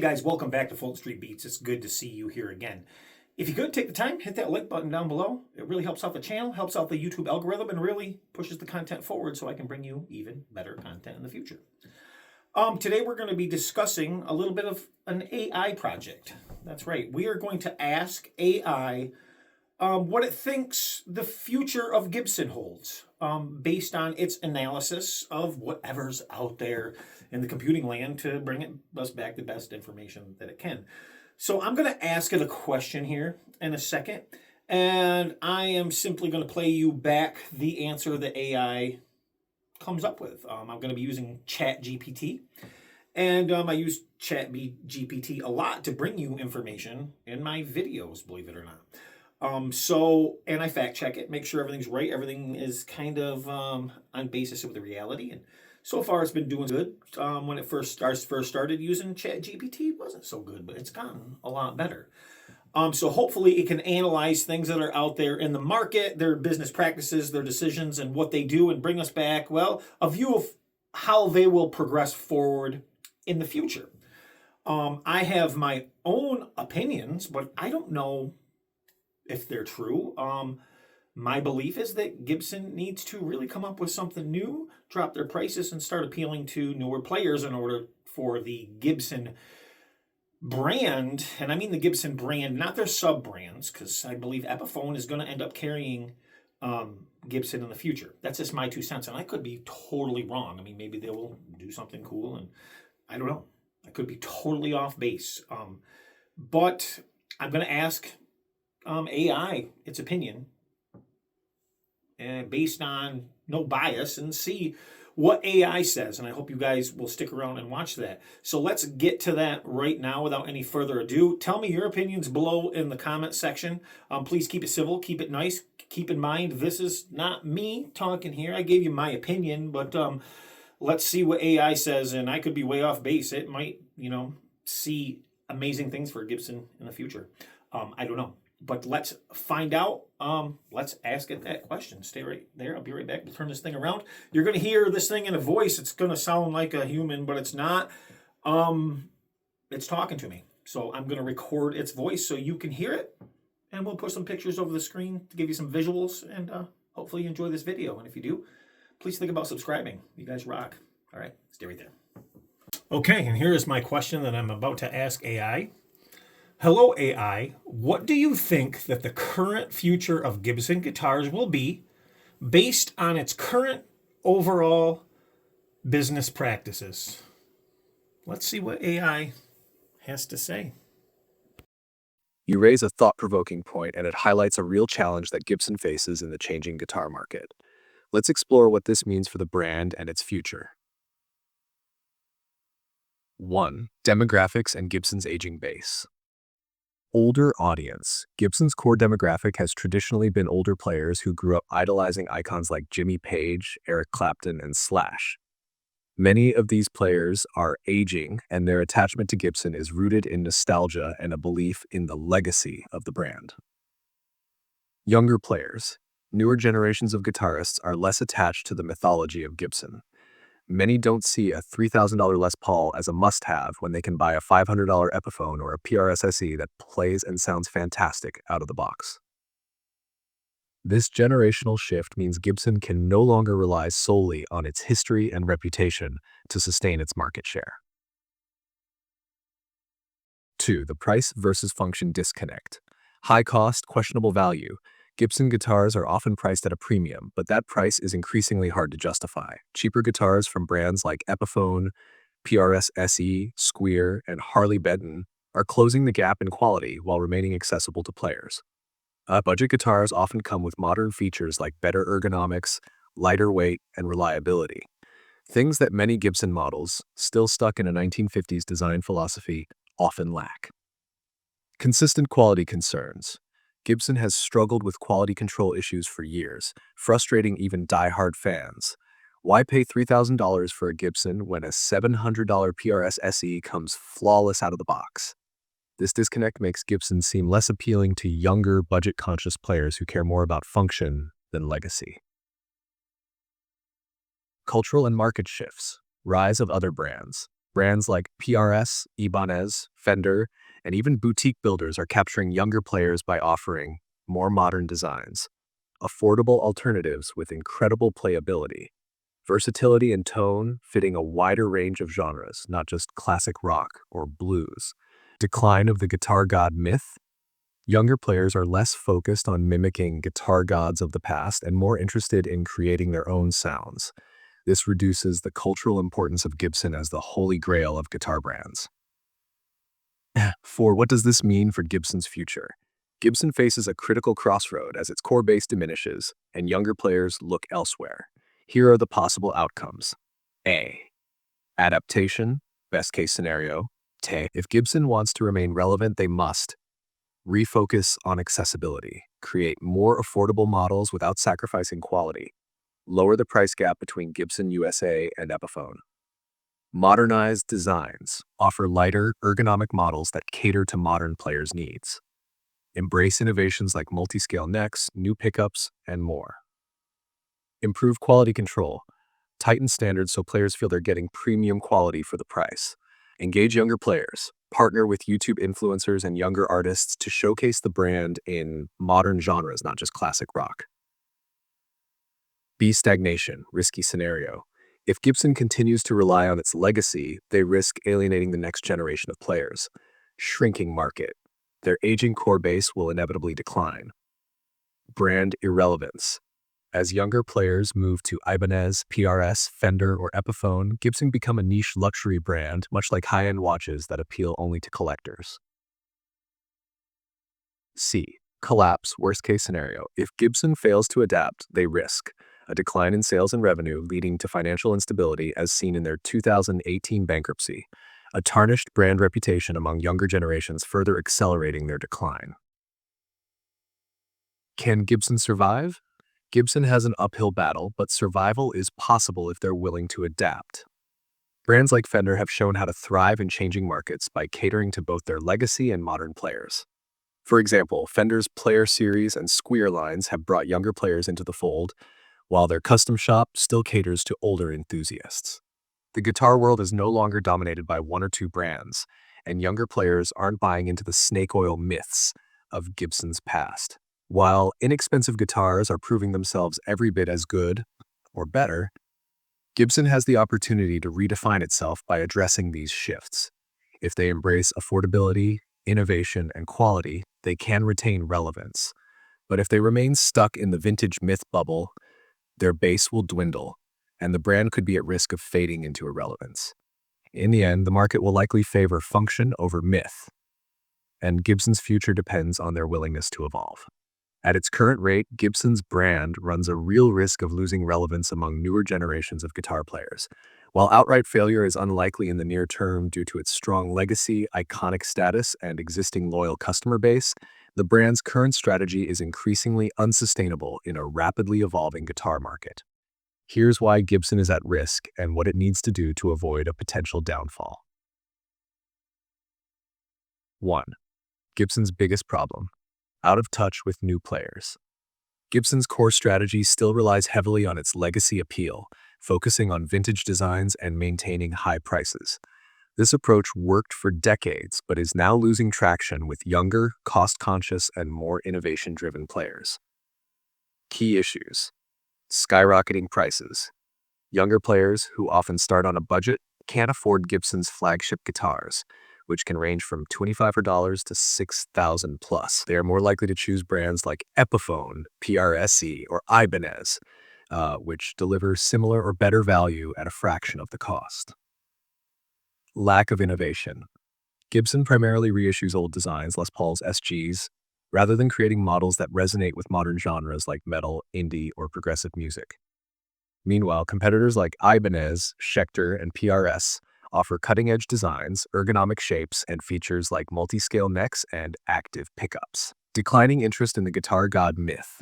guys, welcome back to Fulton Street Beats. It's good to see you here again. If you could, take the time, hit that like button down below. It really helps out the channel, helps out the YouTube algorithm, and really pushes the content forward so I can bring you even better content in the future. Today we're going to be discussing a little bit of an AI project. That's right. We are going to ask AI what it thinks the future of Gibson holds based on its analysis of whatever's out there in the computing land to bring us back the best information that it can. So I'm going to ask it a question here in a second, and I am simply going to play you back the answer that AI comes up with. I'm going to be using ChatGPT, and I use ChatGPT a lot to bring you information in my videos, believe it or not. And I fact check it, make sure everything's right. Everything is kind of on basis of the reality. And so far it's been doing good. When it first started using ChatGPT, it wasn't so good, but it's gotten a lot better. So hopefully it can analyze things that are out there in the market, their business practices, their decisions, and what they do, and bring us back, well, a view of how they will progress forward in the future. I have my own opinions, but I don't know if they're true. My belief is that Gibson needs to really come up with something new, drop their prices, and start appealing to newer players in order for the Gibson brand, and I mean the Gibson brand, not their sub-brands, because I believe Epiphone is going to end up carrying Gibson in the future. That's just my 2 cents, and I could be totally wrong. I mean, maybe they will do something cool, and I don't know. I could be totally off base. But I'm going to ask AI its opinion, and based on no bias, and see what AI says. And I hope you guys will stick around and watch that. So let's get to that right now without any further ado. Tell me your opinions below in the comment section. Please keep it civil, keep it nice. Keep in mind, this is not me talking here. I gave you my opinion, but let's see what AI says. And I could be way off base. It might, see amazing things for Gibson in the future. I don't know. But let's find out. Let's ask it that question. Stay right there. I'll be right back. We'll turn this thing around. You're going to hear this thing in a voice. It's going to sound like a human, but it's not. It's talking to me. So I'm going to record its voice so you can hear it. And we'll put some pictures over the screen to give you some visuals. And hopefully you enjoy this video. And if you do, please think about subscribing. You guys rock. All right. Stay right there. Okay. And here is my question that I'm about to ask AI. Hello, AI. What do you think that the current future of Gibson guitars will be based on its current overall business practices? Let's see what AI has to say. You raise a thought-provoking point, and it highlights a real challenge that Gibson faces in the changing guitar market. Let's explore what this means for the brand and its future. 1. Demographics and Gibson's aging base. Older audience. Gibson's core demographic has traditionally been older players who grew up idolizing icons like Jimmy Page, Eric Clapton, and Slash. Many of these players are aging, and their attachment to Gibson is rooted in nostalgia and a belief in the legacy of the brand. Younger players. Newer generations of guitarists are less attached to the mythology of Gibson. Many don't see a $3,000 Les Paul as a must-have when they can buy a $500 Epiphone or a PRS SE that plays and sounds fantastic out of the box. This generational shift means Gibson can no longer rely solely on its history and reputation to sustain its market share. 2. The price versus function disconnect. High cost, questionable value. Gibson guitars are often priced at a premium, but that price is increasingly hard to justify. Cheaper guitars from brands like Epiphone, PRS SE, Squier, and Harley Benton are closing the gap in quality while remaining accessible to players. Budget guitars often come with modern features like better ergonomics, lighter weight, and reliability. Things that many Gibson models, still stuck in a 1950s design philosophy, often lack. Consistent quality concerns. Gibson has struggled with quality control issues for years, frustrating even die-hard fans. Why pay $3,000 for a Gibson when a $700 PRS SE comes flawless out of the box? This disconnect makes Gibson seem less appealing to younger, budget-conscious players who care more about function than legacy. Cultural and market shifts. Rise of other brands. Brands like PRS, Ibanez, Fender, and even boutique builders are capturing younger players by offering more modern designs, affordable alternatives with incredible playability, versatility and tone fitting a wider range of genres, not just classic rock or blues. Decline of the guitar god myth. Younger players are less focused on mimicking guitar gods of the past and more interested in creating their own sounds. This reduces the cultural importance of Gibson as the holy grail of guitar brands. 4. What does this mean for Gibson's future? Gibson faces a critical crossroad as its core base diminishes and younger players look elsewhere. Here are the possible outcomes. A. Adaptation, best case scenario. If Gibson wants to remain relevant, they must refocus on accessibility, create more affordable models without sacrificing quality, lower the price gap between Gibson USA and Epiphone, modernize designs, offer lighter, ergonomic models that cater to modern players' needs, embrace innovations like multi-scale necks, new pickups, and more. Improve quality control, tighten standards so players feel they're getting premium quality for the price. Engage younger players, partner with YouTube influencers and younger artists to showcase the brand in modern genres, not just classic rock. B. Stagnation, risky scenario. If Gibson continues to rely on its legacy, they risk alienating the next generation of players. Shrinking market. Their aging core base will inevitably decline. Brand irrelevance. As younger players move to Ibanez, PRS, Fender, or Epiphone, Gibson become a niche luxury brand, much like high-end watches that appeal only to collectors. C. Collapse, worst-case scenario. If Gibson fails to adapt, they risk a decline in sales and revenue, leading to financial instability as seen in their 2018 bankruptcy, a tarnished brand reputation among younger generations further accelerating their decline. Can Gibson survive? Gibson has an uphill battle, but survival is possible if they're willing to adapt. Brands like Fender have shown how to thrive in changing markets by catering to both their legacy and modern players. For example, Fender's Player Series and Squeer lines have brought younger players into the fold, while their custom shop still caters to older enthusiasts. The guitar world is no longer dominated by one or two brands, and younger players aren't buying into the snake oil myths of Gibson's past. While inexpensive guitars are proving themselves every bit as good or better, Gibson has the opportunity to redefine itself by addressing these shifts. If they embrace affordability, innovation, and quality, they can retain relevance. But if they remain stuck in the vintage myth bubble, their base will dwindle, and the brand could be at risk of fading into irrelevance. In the end, the market will likely favor function over myth, and Gibson's future depends on their willingness to evolve. At its current rate, Gibson's brand runs a real risk of losing relevance among newer generations of guitar players. While outright failure is unlikely in the near term due to its strong legacy, iconic status, and existing loyal customer base, the brand's current strategy is increasingly unsustainable in a rapidly evolving guitar market. Here's why Gibson is at risk and what it needs to do to avoid a potential downfall. 1. Gibson's biggest problem: out of touch with new players. Gibson's core strategy still relies heavily on its legacy appeal, focusing on vintage designs and maintaining high prices. This approach worked for decades, but is now losing traction with younger, cost-conscious, and more innovation-driven players. Key issues: skyrocketing prices. Younger players, who often start on a budget, can't afford Gibson's flagship guitars, which can range from $25 to $6,000 plus. They are more likely to choose brands like Epiphone, PRSE, or Ibanez, which deliver similar or better value at a fraction of the cost. Lack of innovation. Gibson primarily reissues old designs, Les Paul's SGs, rather than creating models that resonate with modern genres like metal, indie, or progressive music. Meanwhile, competitors like Ibanez, Schecter, and PRS offer cutting-edge designs, ergonomic shapes, and features like multi-scale necks and active pickups. Declining interest in the guitar god myth.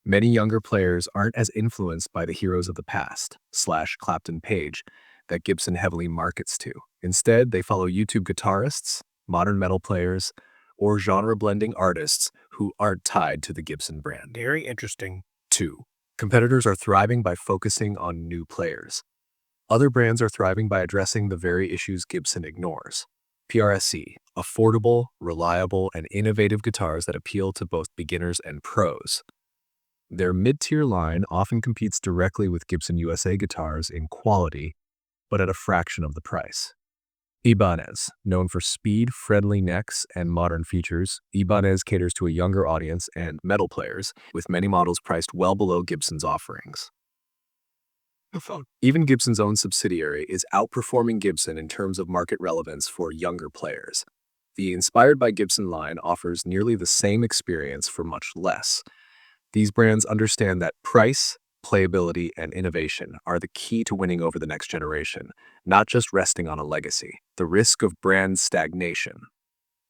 Many younger players aren't as influenced by the heroes of the past, / Clapton Page, that Gibson heavily markets to. Instead, they follow YouTube guitarists, modern metal players, or genre-blending artists who aren't tied to the Gibson brand. Very interesting. 2. Competitors are thriving by focusing on new players. Other brands are thriving by addressing the very issues Gibson ignores. PRSC, affordable, reliable, and innovative guitars that appeal to both beginners and pros. Their mid-tier line often competes directly with Gibson USA guitars in quality, but at a fraction of the price. Ibanez, known for speed, friendly necks, and modern features, Ibanez caters to a younger audience and metal players, with many models priced well below Gibson's offerings. Even Gibson's own subsidiary is outperforming Gibson in terms of market relevance for younger players. The Inspired by Gibson line offers nearly the same experience for much less. These brands understand that price, playability, and innovation are the key to winning over the next generation, not just resting on a legacy. The risk of brand stagnation.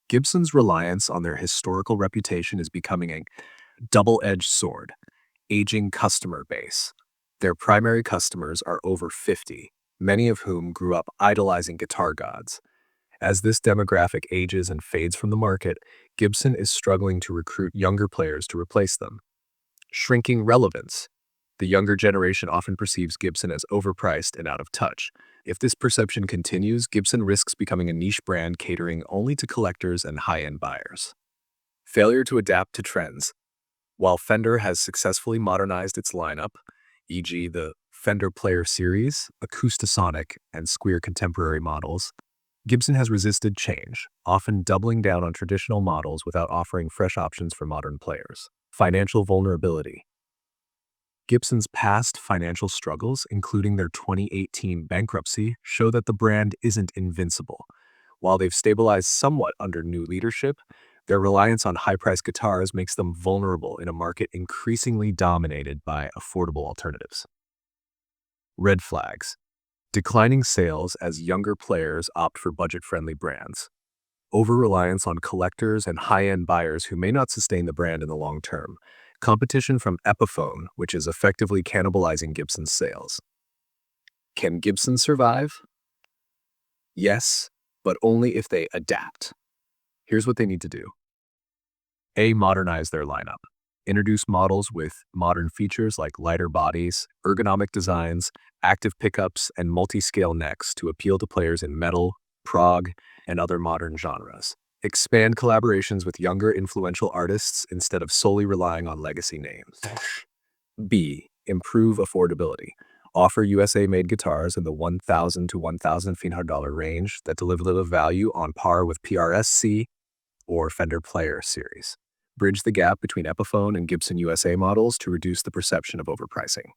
Gibson's reliance on their historical reputation is becoming a double-edged sword. Aging customer base. Their primary customers are over 50, many of whom grew up idolizing guitar gods. As this demographic ages and fades from the market, Gibson is struggling to recruit younger players to replace them. Shrinking relevance. The younger generation often perceives Gibson as overpriced and out of touch. If this perception continues, Gibson risks becoming a niche brand catering only to collectors and high-end buyers. Failure to adapt to trends. While Fender has successfully modernized its lineup, e.g. the Fender Player Series, Acoustasonic, and Squier contemporary models, Gibson has resisted change, often doubling down on traditional models without offering fresh options for modern players. Financial vulnerability. Gibson's past financial struggles, including their 2018 bankruptcy, show that the brand isn't invincible. While they've stabilized somewhat under new leadership, their reliance on high-priced guitars makes them vulnerable in a market increasingly dominated by affordable alternatives. Red flags. Declining sales as younger players opt for budget-friendly brands. Over-reliance on collectors and high-end buyers who may not sustain the brand in the long term. Competition from Epiphone, which is effectively cannibalizing Gibson's sales. Can Gibson survive? Yes, but only if they adapt. Here's what they need to do. A. Modernize their lineup. Introduce models with modern features like lighter bodies, ergonomic designs, active pickups, and multi-scale necks to appeal to players in metal, prog, and other modern genres. Expand collaborations with younger influential artists instead of solely relying on legacy names. B. Improve affordability. Offer USA-made guitars in the $1,000 to $1,500 range that deliver the value on par with PRSC or Fender Player Series. Bridge the gap between Epiphone and Gibson USA models to reduce the perception of overpricing.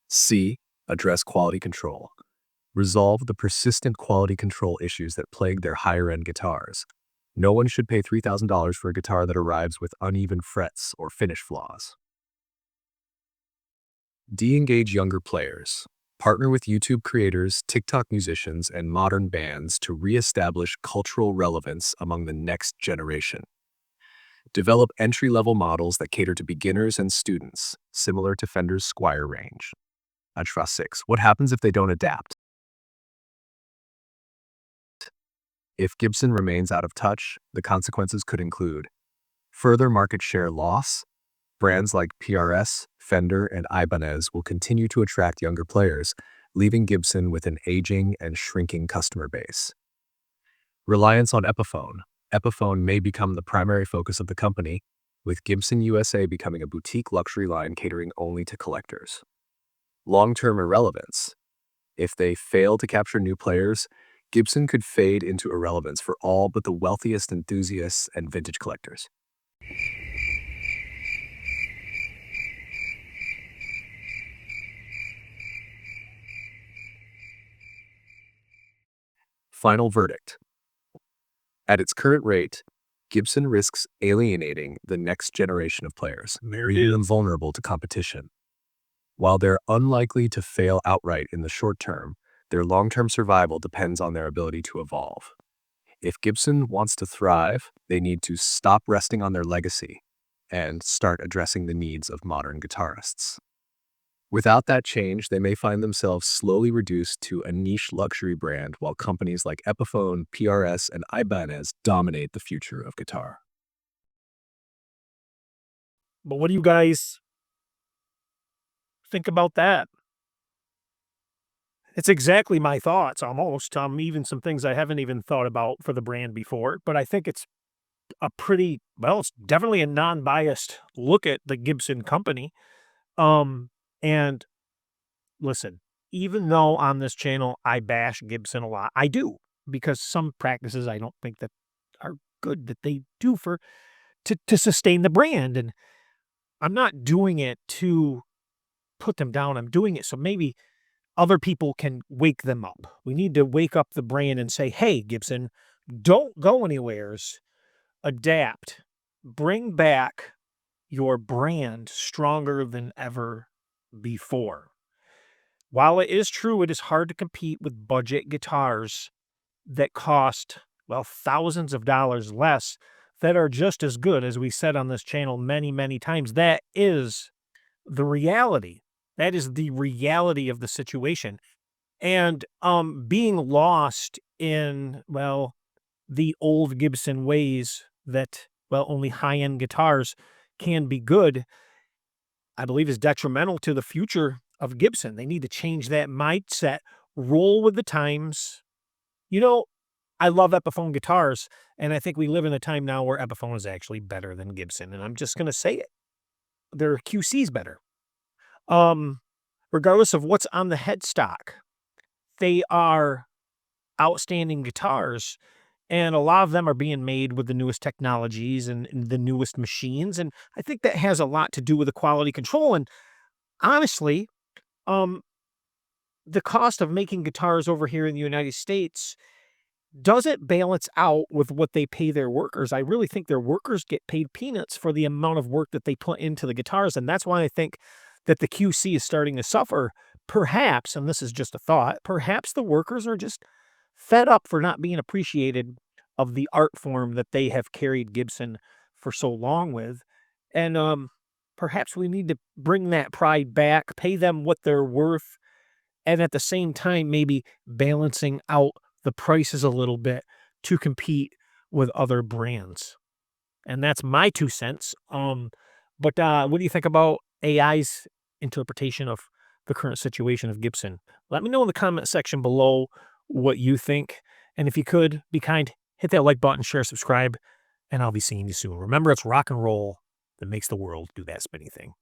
C. Address quality control. Resolve the persistent quality control issues that plague their higher-end guitars. No one should pay $3,000 for a guitar that arrives with uneven frets or finish flaws. De-engage younger players. Partner with YouTube creators, TikTok musicians, and modern bands to re-establish cultural relevance among the next generation. Develop entry-level models that cater to beginners and students, similar to Fender's Squier range. 6. What happens if they don't adapt? If Gibson remains out of touch, the consequences could include further market share loss. Brands like PRS, Fender, and Ibanez will continue to attract younger players, leaving Gibson with an aging and shrinking customer base. Reliance on Epiphone. Epiphone may become the primary focus of the company, with Gibson USA becoming a boutique luxury line catering only to collectors. Long-term irrelevance. If they fail to capture new players, Gibson could fade into irrelevance for all but the wealthiest enthusiasts and vintage collectors. Final verdict. At its current rate, Gibson risks alienating the next generation of players, making them vulnerable to competition. While they're unlikely to fail outright in the short term, their long-term survival depends on their ability to evolve. If Gibson wants to thrive, they need to stop resting on their legacy and start addressing the needs of modern guitarists. Without that change, they may find themselves slowly reduced to a niche luxury brand while companies like Epiphone, PRS, and Ibanez dominate the future of guitar. But what do you guys think about that? It's exactly my thoughts almost, even some things I haven't even thought about for the brand before, but I think it's a pretty well, it's definitely a non-biased look at the Gibson company. And listen, even though on this channel I bash Gibson a lot, I do, because some practices I don't think that are good that they do for to sustain the brand, and I'm not doing it to put them down. I'm doing it so maybe other people can wake them up. We need to wake up the brand and say, "Hey, Gibson, don't go anywheres. Adapt. Bring back your brand stronger than ever before." While it is true it is hard to compete with budget guitars that cost, well, thousands of dollars less that are just as good, as we said on this channel many, many times, that is the reality. That is the reality of the situation. And being lost in, well, the old Gibson ways that, well, only high-end guitars can be good, I believe is detrimental to the future of Gibson. They need to change that mindset, roll with the times. You know, I love Epiphone guitars, and I think we live in a time now where Epiphone is actually better than Gibson, and I'm just gonna say it. Their QC's better. Um, Regardless of what's on the headstock, they are outstanding guitars, and a lot of them are being made with the newest technologies and the newest machines, and I think that has a lot to do with the quality control, and honestly, um, the cost of making guitars over here in the United States doesn't balance out with what they pay their workers. I really think their workers get paid peanuts for the amount of work that they put into the guitars, and that's why I think that the QC is starting to suffer. Perhaps, and this is just a thought, perhaps the workers are just fed up for not being appreciated of the art form that they have carried Gibson for so long with. And perhaps we need to bring that pride back, pay them what they're worth, and at the same time, maybe balancing out the prices a little bit to compete with other brands. And that's my 2 cents. But what do you think about AI's interpretation of the current situation of Gibson? Let me know in the comment section below what you think. And if you could, be kind, hit that like button, share, subscribe, and I'll be seeing you soon. Remember, it's rock and roll that makes the world do that spinny thing.